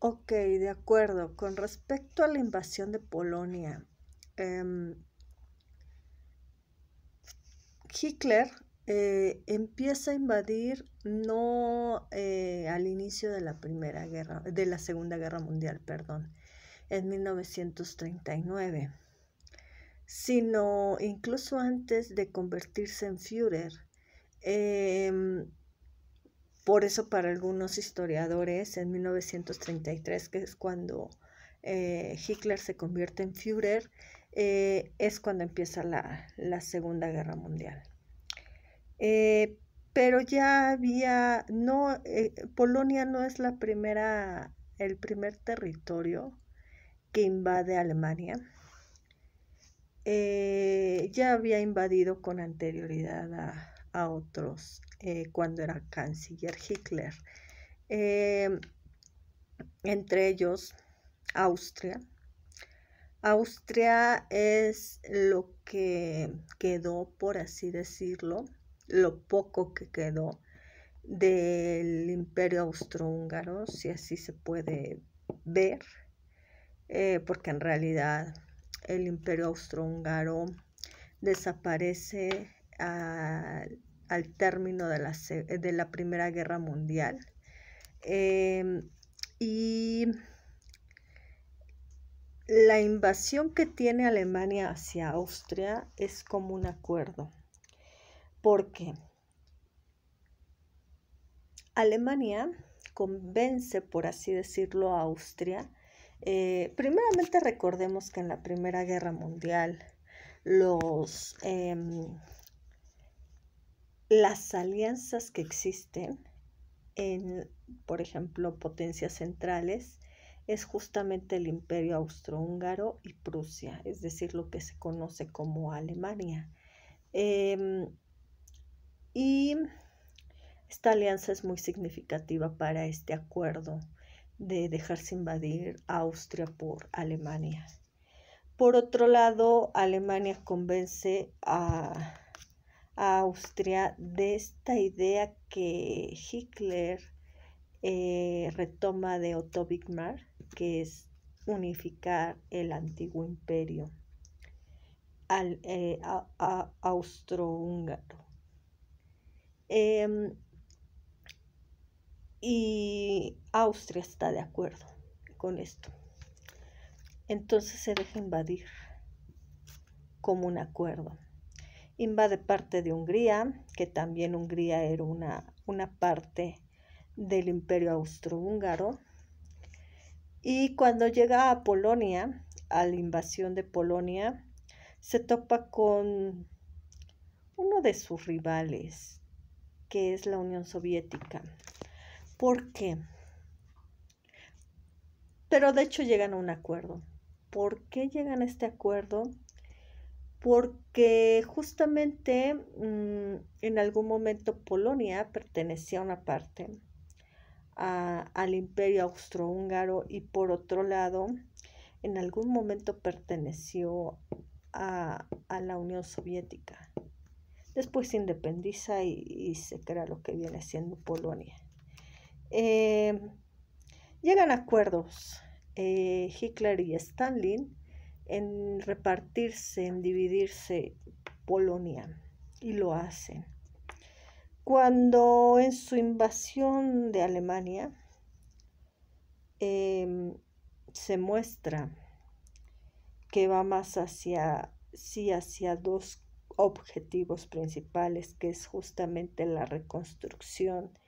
Ok, de acuerdo. Con respecto a la invasión de Polonia, em, Hitler empieza a invadir no al inicio de de la Segunda Guerra Mundial, perdón, en 1939, sino incluso antes de convertirse en Führer. Em, por eso para algunos historiadores, en 1933, que es cuando Hitler se convierte en Führer, es cuando empieza la Segunda Guerra Mundial. Eh, pero ya había, no, Polonia no es el primer territorio que invade Alemania. Ya había invadido con anterioridad a otros cuando era canciller Hitler. Eh, Entre ellos Austria. Austria es lo que quedó, por así decirlo, lo poco que quedó del Imperio Austrohúngaro, si así se puede ver, porque en realidad el Imperio Austrohúngaro desaparece al término de la Primera Guerra Mundial. Y la invasión que tiene Alemania hacia Austria es como un acuerdo, porque Alemania convence, por así decirlo, a Austria. Primeramente recordemos que en la Primera Guerra Mundial las alianzas que existen en, por ejemplo, potencias centrales es justamente el Imperio Austrohúngaro y Prusia, es decir, lo que se conoce como Alemania. Y esta alianza es muy significativa para este acuerdo de dejarse invadir Austria por Alemania. Por otro lado, Alemania convence a Austria de esta idea que Hitler retoma de Otto Bismarck, que es unificar el antiguo imperio austrohúngaro. Y Austria está de acuerdo con esto. Entonces se deja invadir como un acuerdo. Invade parte de Hungría, que también Hungría era una parte del Imperio Austrohúngaro. Y cuando llega a Polonia, a la invasión de Polonia, se topa con uno de sus rivales, que es la Unión Soviética. ¿Por qué? Pero de hecho llegan a un acuerdo. ¿Por qué llegan a este acuerdo? Porque justamente en algún momento Polonia pertenecía a una parte al Imperio Austrohúngaro y por otro lado en algún momento perteneció a la Unión Soviética. Después se independiza y se crea lo que viene siendo Polonia. Llegan a acuerdos Hitler y Stalin en repartirse, en dividirse Polonia, y lo hacen. Cuando en su invasión de Alemania se muestra que va más hacia dos objetivos principales, que es justamente la reconstrucción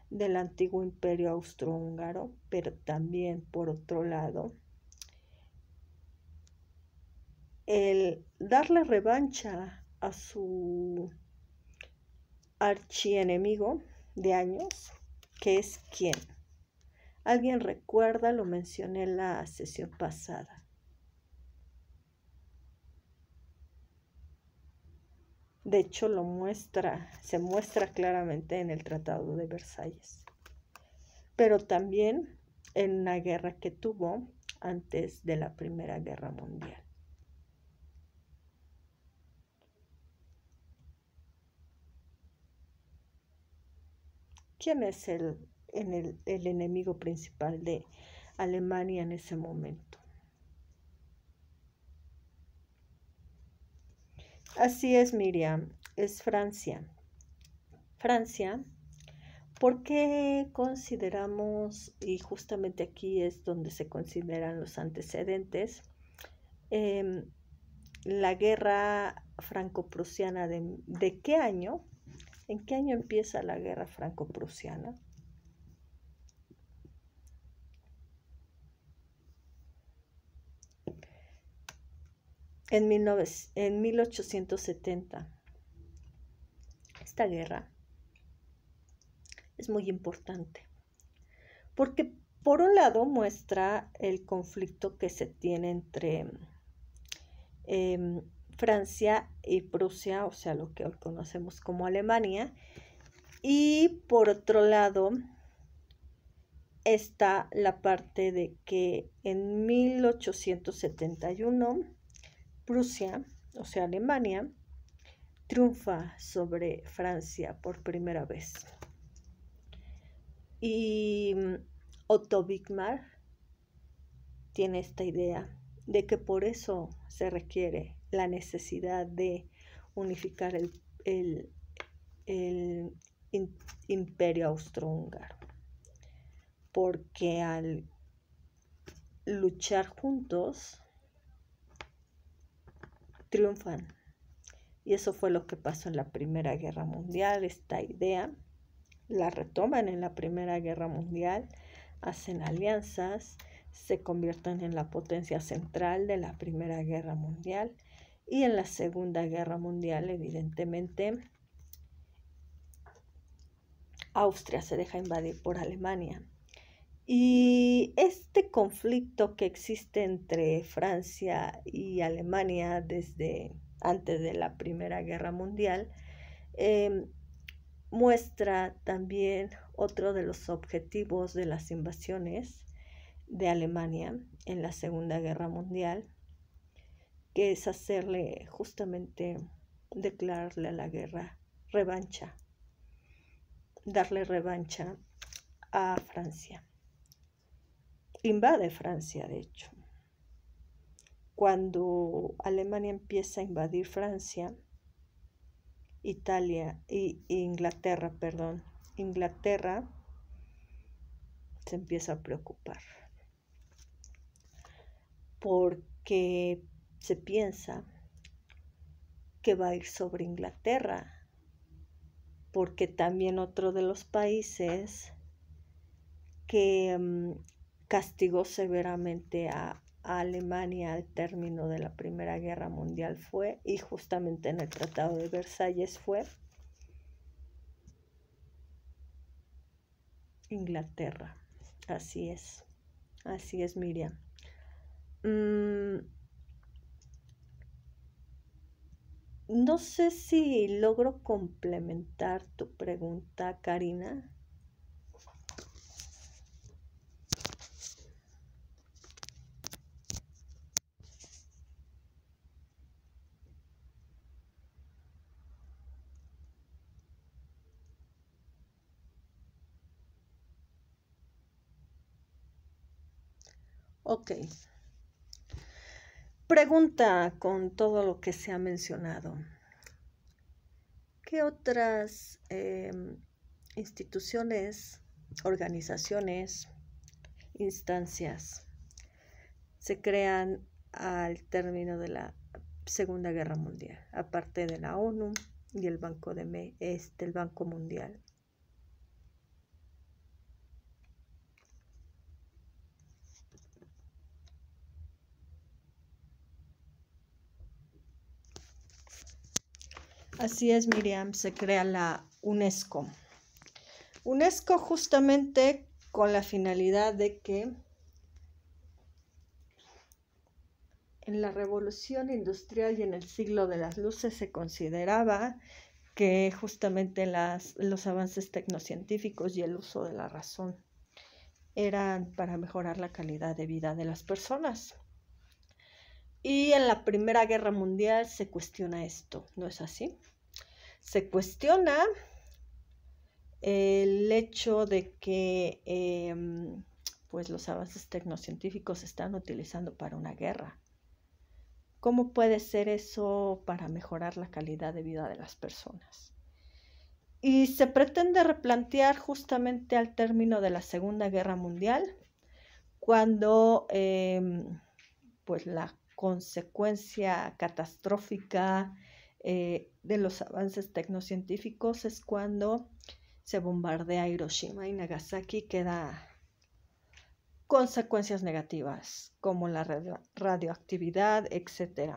del antiguo imperio austrohúngaro, pero también, por otro lado, el darle revancha a su archienemigo de años, que es ¿quién? ¿Alguien recuerda? Lo mencioné en la sesión pasada. De hecho, se muestra claramente en el Tratado de Versalles, pero también en una guerra que tuvo antes de la Primera Guerra Mundial. ¿Quién es el enemigo principal de Alemania en ese momento. Así es, Miriam, es Francia. Francia, ¿por qué consideramos, y justamente aquí es donde se consideran los antecedentes, la guerra franco-prusiana de qué año? ¿En qué año empieza la guerra franco-prusiana? En 1870. Esta guerra es muy importante porque por un lado muestra el conflicto que se tiene entre Francia y Prusia, o sea, lo que hoy conocemos como Alemania, y por otro lado está la parte de que en 1871 Prusia, o sea, Alemania, triunfa sobre Francia por primera vez. Y Otto Bismarck tiene esta idea de que por eso se requiere la necesidad de unificar el imperio austrohúngaro, porque al luchar juntos triunfan. Y eso fue lo que pasó en la Primera Guerra Mundial. Esta idea la retoman en la Primera Guerra Mundial, hacen alianzas, se convierten en la potencia central de la Primera Guerra Mundial, y en la Segunda Guerra Mundial, evidentemente, Austria se deja invadir por Alemania. Y este conflicto que existe entre Francia y Alemania desde antes de la Primera Guerra Mundial muestra también otro de los objetivos de las invasiones de Alemania en la Segunda Guerra Mundial, que es hacerle justamente declararle a la guerra revancha, darle revancha a Francia. Invade Francia, de hecho. Cuando Alemania empieza a invadir Francia, Inglaterra se empieza a preocupar porque se piensa que va a ir sobre Inglaterra, porque también otro de los países que castigó severamente a Alemania al término de la Primera Guerra Mundial fue, y justamente en el Tratado de Versalles fue, Inglaterra. Así es, Miriam. No sé si logro complementar tu pregunta, Karina. Ok. Pregunta con todo lo que se ha mencionado. ¿Qué otras instituciones, organizaciones, instancias se crean al término de la Segunda Guerra Mundial, aparte de la ONU y el Banco el Banco Mundial? Así es, Miriam, se crea la UNESCO. UNESCO justamente con la finalidad de que en la Revolución Industrial y en el siglo de las luces se consideraba que justamente los avances tecnocientíficos y el uso de la razón eran para mejorar la calidad de vida de las personas. Y en la Primera Guerra Mundial se cuestiona esto, ¿no es así? Se cuestiona el hecho de que pues los avances tecnocientíficos se están utilizando para una guerra. ¿Cómo puede ser eso para mejorar la calidad de vida de las personas? Y se pretende replantear justamente al término de la Segunda Guerra Mundial, cuando pues la consecuencia catastrófica de los avances tecnocientíficos es cuando se bombardea Hiroshima y Nagasaki, que da consecuencias negativas como la radioactividad, etc.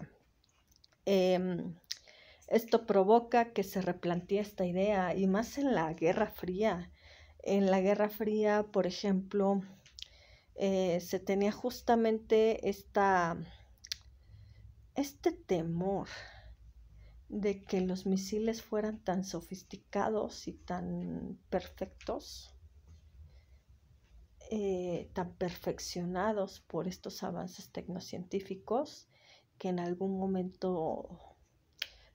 Esto provoca que se replantee esta idea, y más en la Guerra Fría. En la Guerra Fría, por ejemplo, se tenía justamente este temor de que los misiles fueran tan sofisticados y tan perfectos, tan perfeccionados por estos avances tecnocientíficos, que en algún momento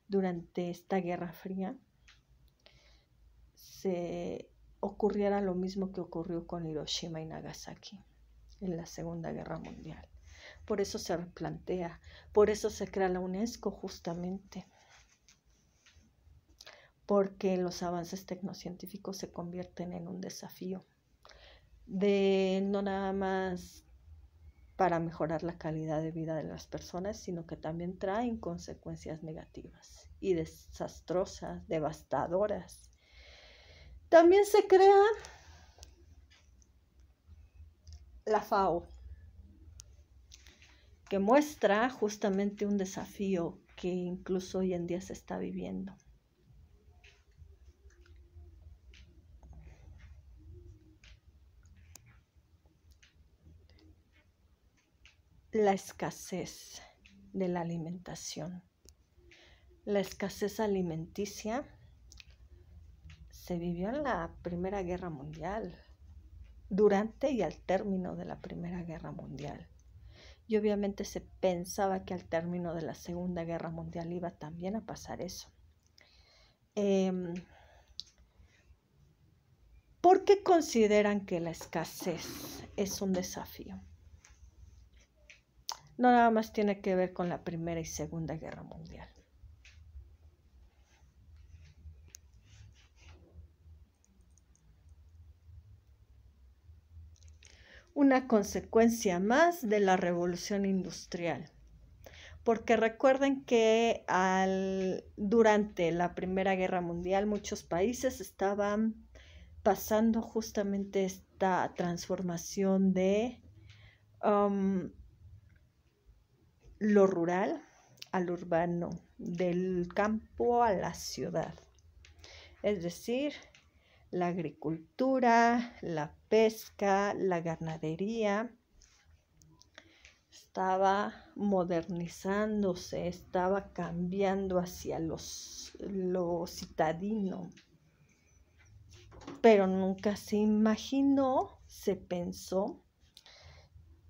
durante esta Guerra Fría se ocurriera lo mismo que ocurrió con Hiroshima y Nagasaki en la Segunda Guerra Mundial. Por eso se replantea, por eso se crea la UNESCO justamente, porque los avances tecnocientíficos se convierten en un desafío de no nada más para mejorar la calidad de vida de las personas, sino que también traen consecuencias negativas y desastrosas, devastadoras. También se crea la FAO, que muestra justamente un desafío que incluso hoy en día se está viviendo. La escasez de la alimentación. La escasez alimenticia se vivió en la Primera Guerra Mundial, durante y al término de la Primera Guerra Mundial. Y obviamente se pensaba que al término de la Segunda Guerra Mundial iba también a pasar eso. ¿Por qué consideran que la escasez es un desafío? No nada más tiene que ver con la Primera y Segunda Guerra Mundial. Una consecuencia más de la revolución industrial. Porque recuerden que durante la Primera Guerra Mundial muchos países estaban pasando justamente esta transformación de lo rural al urbano, del campo a la ciudad. Es decir, la agricultura, la pesca, la ganadería estaba modernizándose, estaba cambiando hacia lo citadino. Pero nunca se imaginó, se pensó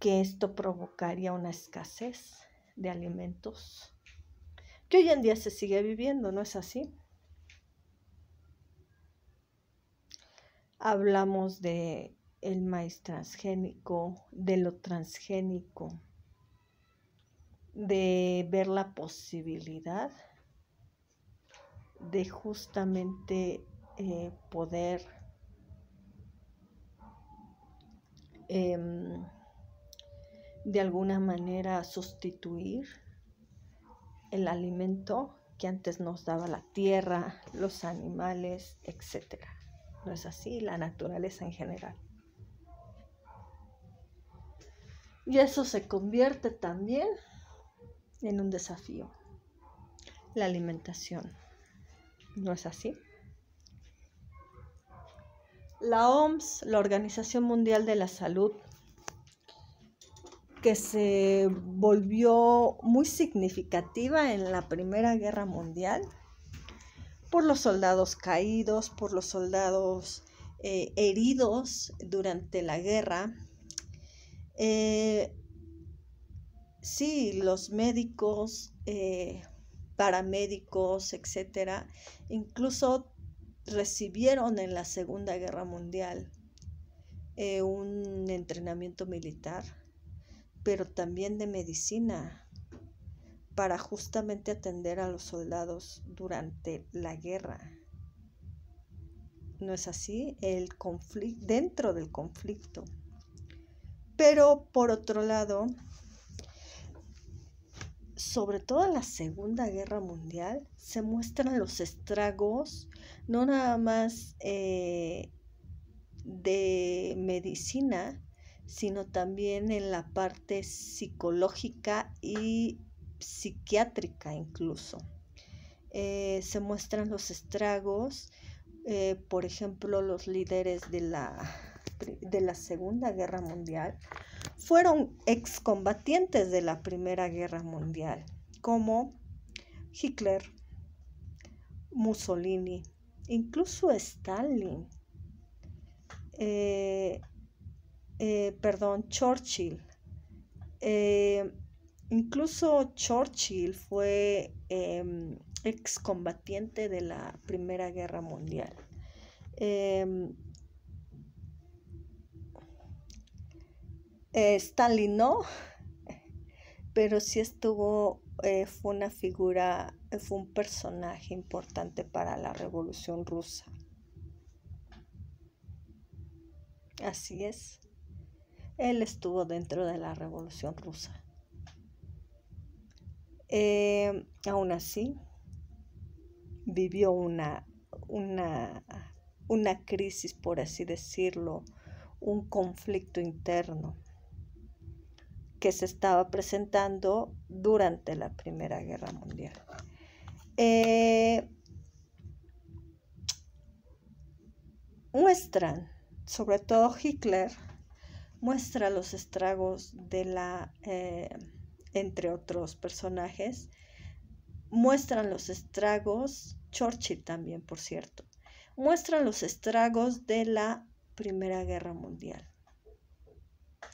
que esto provocaría una escasez de alimentos que hoy en día se sigue viviendo, ¿no es así? Hablamos de el maíz transgénico, de lo transgénico, de ver la posibilidad de justamente poder de alguna manera sustituir el alimento que antes nos daba la tierra, los animales, etc. ¿No es así? La naturaleza en general. Y eso se convierte también en un desafío. La alimentación. ¿No es así? La OMS, la Organización Mundial de la Salud, que se volvió muy significativa en la Primera Guerra Mundial, por los soldados caídos, por los soldados heridos durante la guerra. Sí, los médicos, paramédicos, etcétera, incluso recibieron en la Segunda Guerra Mundial un entrenamiento militar, pero también de medicina, para justamente atender a los soldados durante la guerra. ¿No es así? El conflicto, dentro del conflicto. Pero por otro lado, sobre todo en la Segunda Guerra Mundial, se muestran los estragos, no nada más de medicina, sino también en la parte psicológica y psiquiátrica incluso. Se muestran los estragos, por ejemplo, los líderes de la Segunda Guerra Mundial fueron excombatientes de la Primera Guerra Mundial, como Hitler, Mussolini, incluso Stalin, Churchill. Incluso Churchill fue excombatiente de la Primera Guerra Mundial. Stalin no, pero sí estuvo, fue una figura, fue un personaje importante para la Revolución Rusa. Así es, él estuvo dentro de la Revolución Rusa. Aún así, vivió una crisis, por así decirlo, un conflicto interno que se estaba presentando durante la Primera Guerra Mundial. Muestran, sobre todo Hitler, muestra los estragos de entre otros personajes, muestran los estragos, Churchill también, por cierto, muestran los estragos de la Primera Guerra Mundial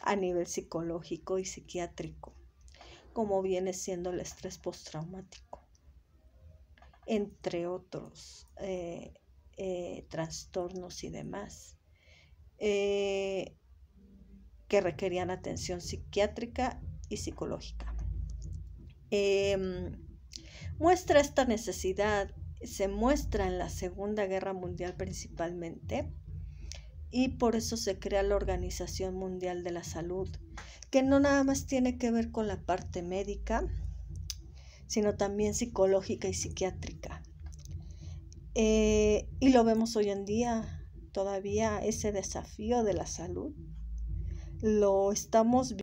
a nivel psicológico y psiquiátrico, como viene siendo el estrés postraumático, entre otros trastornos y demás, que requerían atención psiquiátrica y psicológica. Muestra esta necesidad, se muestra en la Segunda Guerra Mundial principalmente, y por eso se crea la Organización Mundial de la Salud, que no nada más tiene que ver con la parte médica, sino también psicológica y psiquiátrica. Y lo vemos hoy en día, todavía ese desafío de la salud, lo estamos viendo.